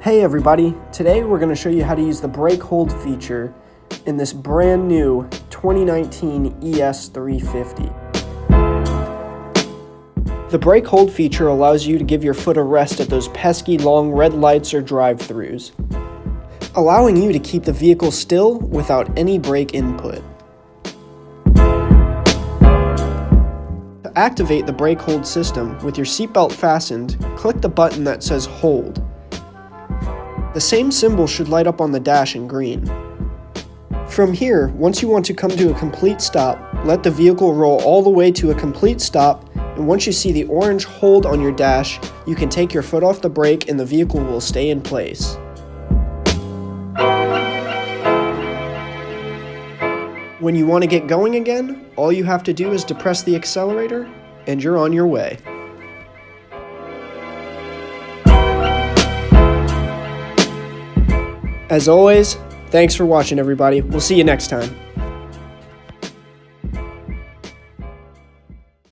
Hey everybody, today we're going to show you how to use the brake hold feature in this brand new 2019 ES350. The brake hold feature allows you to give your foot a rest at those pesky long red lights or drive-thrus, allowing you to keep the vehicle still without any brake input. To activate the brake hold system with your seatbelt fastened, click the button that says Hold. The same symbol should light up on the dash in green. From here, once you want to come to a complete stop, let the vehicle roll all the way to a complete stop, and once you see the orange hold on your dash, you can take your foot off the brake and the vehicle will stay in place. When you want to get going again, all you have to do is depress the accelerator, and you're on your way. As always, thanks for watching everybody. We'll see you next time.